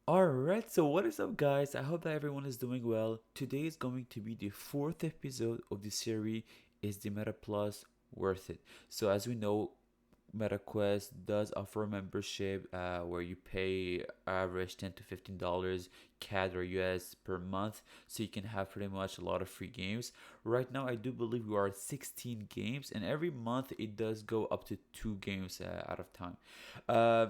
Alright, so what is up, guys? I hope that everyone is doing well. Today is going to be the fourth episode of the series. Is the Meta Plus worth it? So, as we know, MetaQuest does offer a membership where you pay average $10 to $15 CAD or US per month, so you can have pretty much a lot of free games. Right now, I do believe we are at 16 games, and every month it does go up to 2 games out of time.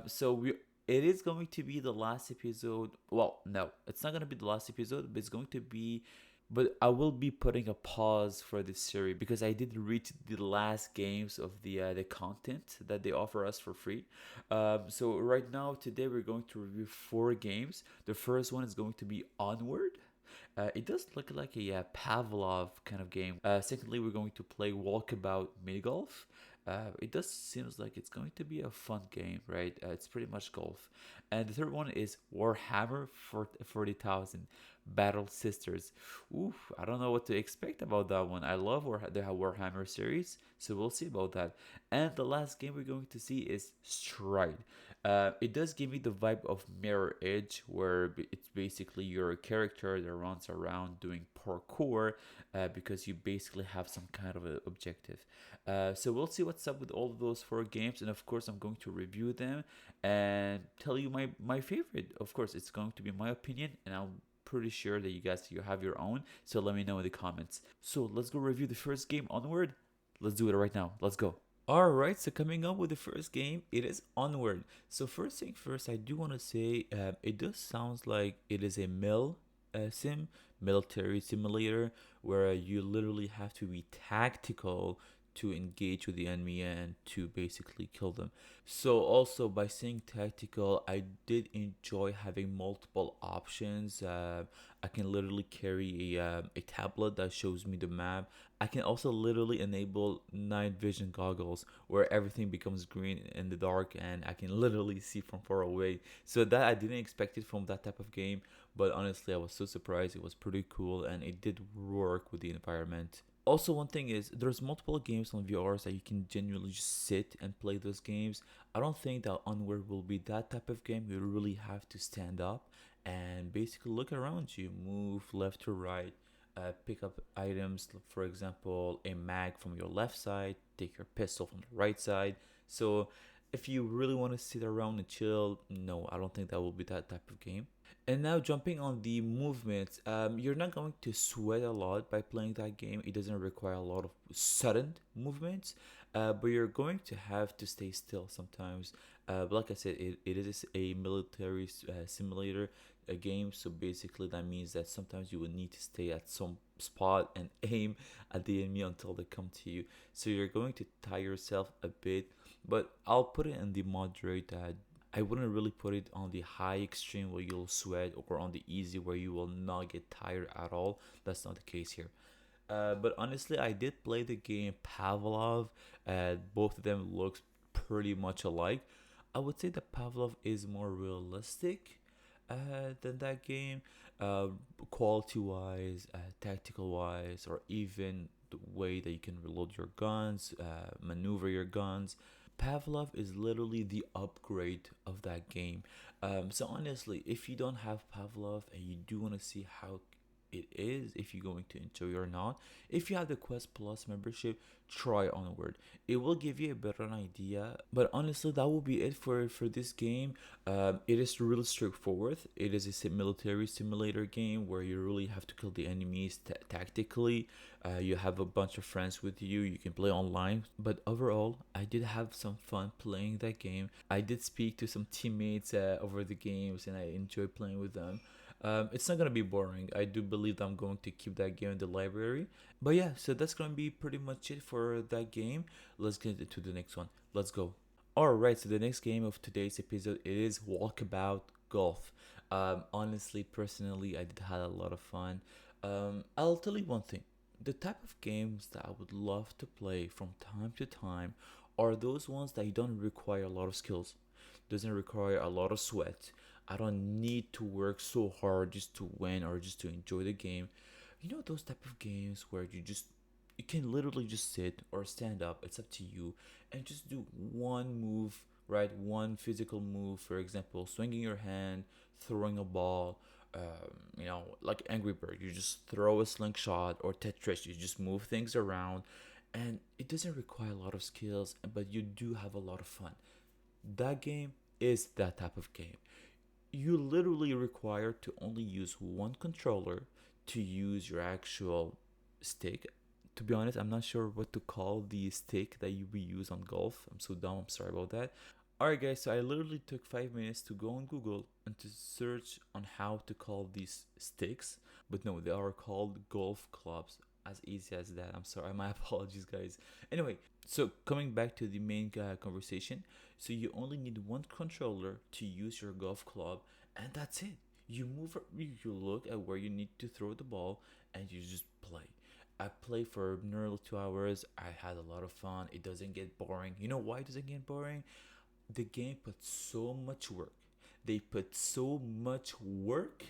So we it is going to be the last episode. Well, no, it's not going to be the last episode, but it's going to be. But I will be putting a pause for this series because I did reach the last games of the content that they offer us for free. So right now, today we're going to review 4 games. The first one is going to be Onward. It does look like a Pavlov kind of game. Secondly, we're going to play Walkabout mini golf. It does seems like it's going to be a fun game, right? It's pretty much golf. And the third one is Warhammer 40,000 Battle Sisters. Oof, I don't know what to expect about that one. I love the Warhammer series, so we'll see about that. And the last game we're going to see is Stride. It does give me the vibe of Mirror Edge, where it's basically you're a character that runs around doing parkour because you basically have some kind of a objective. So we'll see what's up with all of those 4 games, and of course I'm going to review them and tell you my favorite. Of course, it's going to be my opinion, and I'm pretty sure that you have your own. So let me know in the comments. So let's go review the first game, Onward. Let's do it right now. Let's go. Alright, so coming up with the first game, it is Onward. So first thing first, I do want to say it does sounds like it is a military simulator, where you literally have to be tactical to engage with the enemy and to basically kill them. So also by saying tactical, I did enjoy having multiple options. I can literally carry a tablet that shows me the map. I can also literally enable night vision goggles where everything becomes green in the dark and I can literally see from far away. So that I didn't expect it from that type of game, but honestly I was so surprised. It was pretty cool and it did work with the environment. Also, one thing is there's multiple games on VRs that you can genuinely just sit and play those games. I don't think that Onward will be that type of game. You really have to stand up and basically look around you, move left to right, pick up items. For example, a mag from your left side, take your pistol from the right side. So if you really want to sit around and chill, no, I don't think that will be that type of game. And now jumping on the movements, you're not going to sweat a lot by playing that game. It doesn't require a lot of sudden movements, but you're going to have to stay still sometimes. But like I said, it is a military simulator a game, so basically that means that sometimes you will need to stay at some spot and aim at the enemy until they come to you. So you're going to tire yourself a bit, but I'll put it in the moderate. I wouldn't really put it on the high extreme where you'll sweat or on the easy where you will not get tired at all. That's not the case here. But honestly, I did play the game Pavlov. Both of them looks pretty much alike. I would say that Pavlov is more realistic than that game, uh, quality wise, tactical wise, or even the way that you can reload your guns, maneuver your guns. Pavlov is literally the upgrade of that game. So honestly, if you don't have Pavlov and you do want to see how it is, if you're going to enjoy or not, if you have the Quest Plus membership, try Onward. It will give you a better idea. But honestly, that will be it for this game. It is really straightforward. It is a military simulator game where you really have to kill the enemies tactically. You have a bunch of friends with you. You can play online. But overall, I did have some fun playing that game. I did speak to some teammates over the games, and I enjoyed playing with them. It's not gonna be boring. I do believe that I'm going to keep that game in the library. But yeah, so that's gonna be pretty much it for that game. Let's get into the next one. Let's go. Alright, so the next game of today's episode is Walkabout Golf. Honestly, personally, I did have a lot of fun. I'll tell you one thing. The type of games that I would love to play from time to time are those ones that don't require a lot of skills, doesn't require a lot of sweat. I don't need to work so hard just to win or just to enjoy the game. You know those type of games where you can literally just sit or stand up, it's up to you, and just do one move, right? One physical move, for example, swinging your hand, throwing a ball, like Angry Bird, you just throw a slingshot, or Tetris, you just move things around, and it doesn't require a lot of skills, but you do have a lot of fun. That game is that type of game. You literally require to only use one controller to use your actual stick. To be honest, I'm not sure what to call the stick that you use on golf. I'm so dumb. I'm sorry about that. Alright, guys, so I literally took 5 minutes to go on Google and to search on how to call these sticks. But no, they are called golf clubs. As easy as that. I'm sorry. My apologies, guys. Anyway, so coming back to the main conversation, so you only need one controller to use your golf club, and that's it. You move, you look at where you need to throw the ball, and you just play. I played for nearly 2 hours. I had a lot of fun. It doesn't get boring. You know why it doesn't get boring? The game puts so much work. They put so much work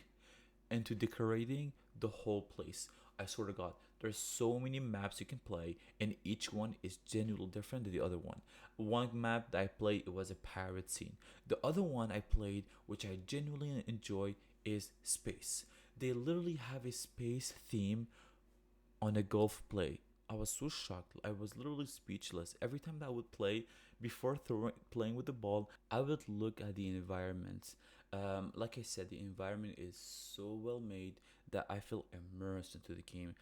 into decorating the whole place. I swear to God, there's so many maps you can play, and each one is genuinely different than the other one. One map that I played, it was a pirate scene. The other one I played, which I genuinely enjoy, is space. They literally have a space theme on a golf play. I was so shocked. I was literally speechless. Every time that I would play, before playing with the ball, I would look at the environment. Like I said, the environment is so well made that I feel immersed into the game.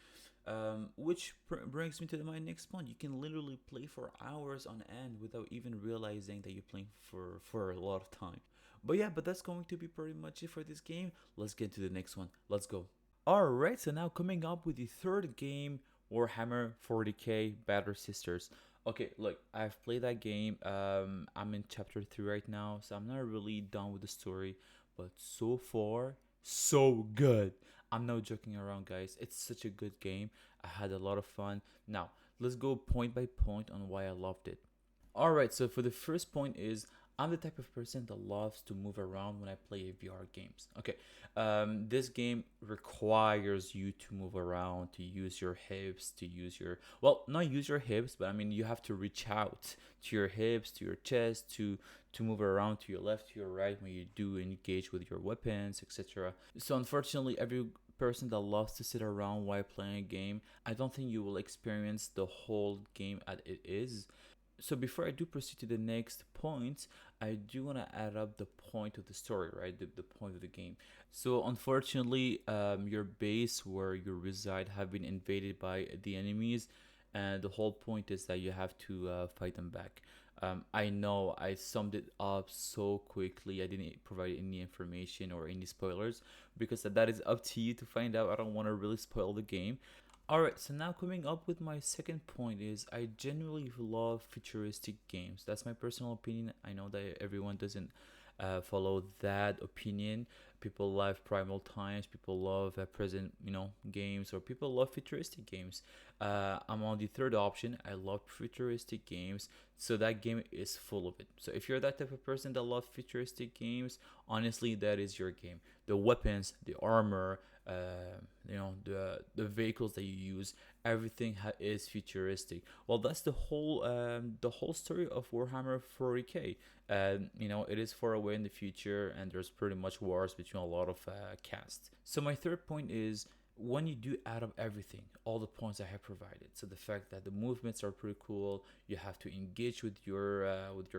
Which brings me to my next point. You can literally play for hours on end without even realizing that you're playing for a lot of time. But yeah, but that's going to be pretty much it for this game. Let's get to the next one. Let's go. Alright, so now coming up with the third game, Warhammer 40k Battle Sisters. Okay, look, I've played that game. I'm in chapter 3 right now, so I'm not really done with the story, but so far, so good. I'm not joking around, guys. It's such a good game. I had a lot of fun. Now, let's go point by point on why I loved it. Alright, so for the first point is I'm the type of person that loves to move around when I play VR games. Okay, this game requires you to move around, to use your hips, to use your, well, not use your hips, but I mean you have to reach out to your hips, to your chest, to move around to your left, to your right when you do engage with your weapons, etc. So unfortunately, every person that loves to sit around while playing a game, I don't think you will experience the whole game as it is. So before I do proceed to the next point, I do want to add up the point of the story, right? The point of the game. So unfortunately, your base where you reside have been invaded by the enemies, and the whole point is that you have to fight them back. I know I summed it up so quickly. I didn't provide any information or any spoilers because that is up to you to find out. I don't want to really spoil the game. Alright, so now coming up with my second point is I genuinely love futuristic games. That's my personal opinion. I know that everyone doesn't follow that opinion. People love primal times, people love present, games, or people love futuristic games. I'm on the third option. I love futuristic games, so that game is full of it. So if you're that type of person that loves futuristic games, honestly, that is your game. The weapons, the armor, the vehicles that you use, everything is futuristic. Well, that's the whole story of Warhammer 40k. It is far away in the future, and there's pretty much wars between a lot of casts. So my third point is when you do add up everything, all the points I have provided. So the fact that the movements are pretty cool, you have to engage with your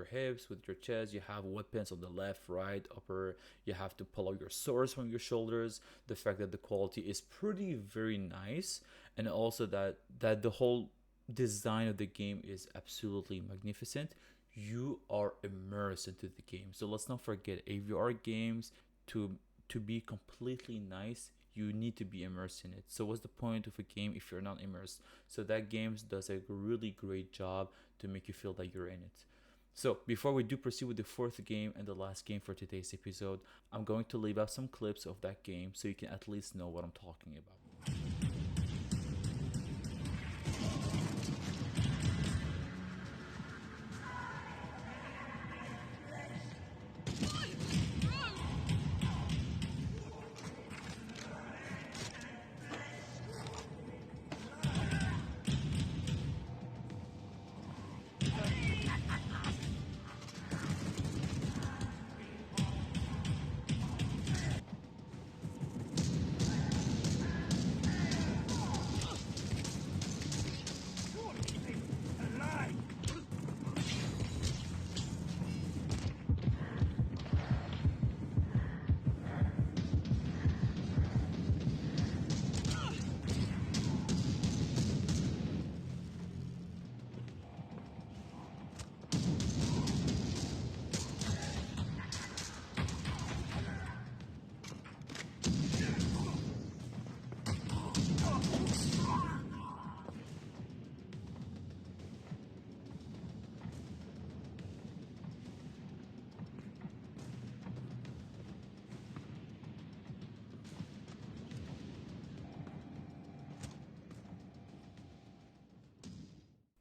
hips, with your chest, you have weapons on the left, right, upper, you have to pull out your swords from your shoulders. The fact that the quality is pretty very nice, and also that the whole design of the game is absolutely magnificent. You are immersed into the game. So let's not forget, AVR games, to be completely nice, you need to be immersed in it. So what's the point of a game if you're not immersed? So that game does a really great job to make you feel that you're in it. So before we do proceed with the fourth game and the last game for today's episode, I'm going to leave out some clips of that game so you can at least know what I'm talking about.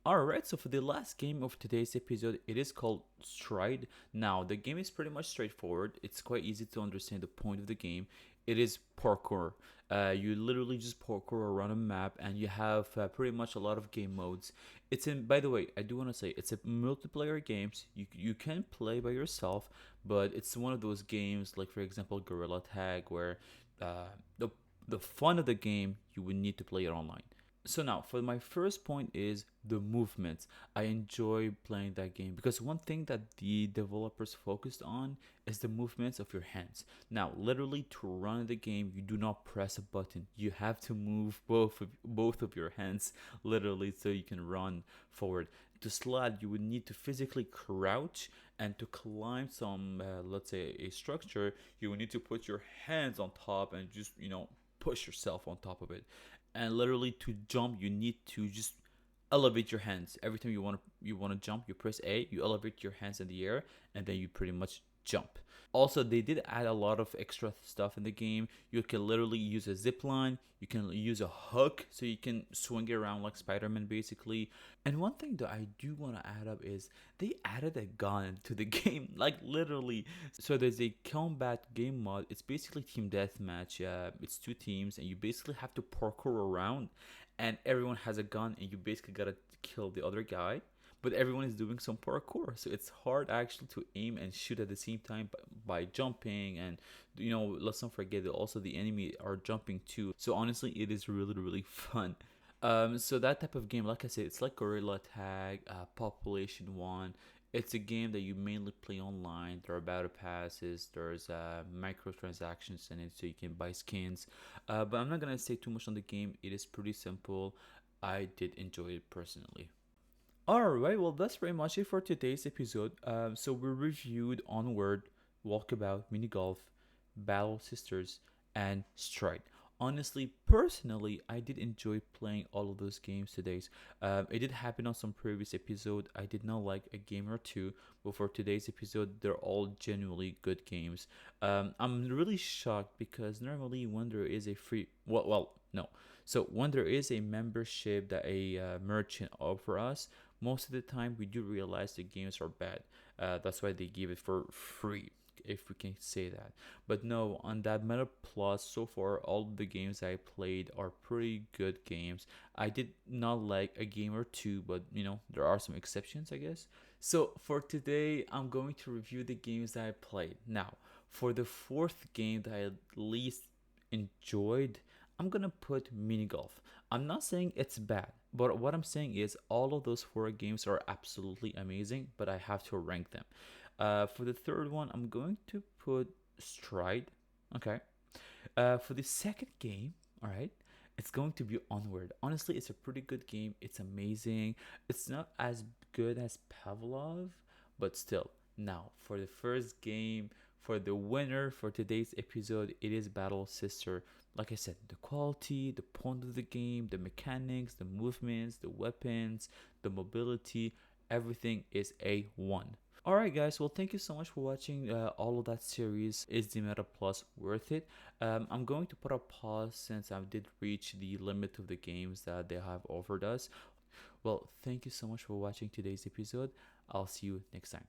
Alright, so for the last game of today's episode, it is called Stride. Now, the game is pretty much straightforward. It's quite easy to understand the point of the game. It is parkour. You literally just parkour around a map, and you have pretty much a lot of game modes. It's in. By the way, I do want to say it's a multiplayer games. You can play by yourself, but it's one of those games like, for example, Gorilla Tag, where the fun of the game you would need to play it online. So now for my first point is the movements. I enjoy playing that game because one thing that the developers focused on is the movements of your hands. Now literally to run the game you do not press a button, you have to move both of your hands literally so you can run forward. To slide you would need to physically crouch, and to climb some let's say a structure you would need to put your hands on top and just push yourself on top of it. And literally to jump you need to just elevate your hands every time you want to jump. You press A, you elevate your hands in the air, and then you pretty much jump. Also, they did add a lot of extra stuff in the game. You can literally use a zip line, you can use a hook so you can swing it around like Spider-Man basically. And one thing that I do want to add up is they added a gun to the game, like literally. So there's a combat game mod. It's basically team deathmatch. It's two teams, and you basically have to parkour around, and everyone has a gun, and you basically gotta kill the other guy. But everyone is doing some parkour, so it's hard actually to aim and shoot at the same time by jumping. And let's not forget that also the enemy are jumping too. So honestly, it is really really fun. So that type of game, like I said, it's like Gorilla Tag, Population One. It's a game that you mainly play online. There are battle passes, there's microtransactions in it, so you can buy skins. But I'm not gonna say too much on the game. It is pretty simple. I did enjoy it personally. Alright, well, that's pretty much it for today's episode. So we reviewed Onward, Walkabout, Mini Golf, Battle Sisters, and Stride. Honestly, personally, I did enjoy playing all of those games today. It did happen on some previous episode. I did not like a game or two, but for today's episode, they're all genuinely good games. I'm really shocked because normally when there is a free, no. So when there is a membership that a merchant offer us, most of the time we do realize the games are bad. That's why they give it for free, if we can say that. But no, on that Meta Plus, so far all the games I played are pretty good games. I did not like a game or two, but there are some exceptions, I guess. So for today, I'm going to review the games that I played. Now, for the fourth game that I least enjoyed, I'm gonna put mini golf. I'm not saying it's bad, but what I'm saying is all of those four games are absolutely amazing, but I have to rank them. For the third one, I'm going to put Stride. Okay. For the second game, all right, it's going to be Onward. Honestly, it's a pretty good game. It's amazing. It's not as good as Pavlov, but still. Now, for the first game, for the winner for today's episode, it is Battle Sister. Like I said, the quality, the point of the game, the mechanics, the movements, the weapons, the mobility, everything is A1. Alright guys, well thank you so much for watching all of that series. Is the Meta Plus worth it? I'm going to put a pause since I did reach the limit of the games that they have offered us. Well, thank you so much for watching today's episode. I'll see you next time.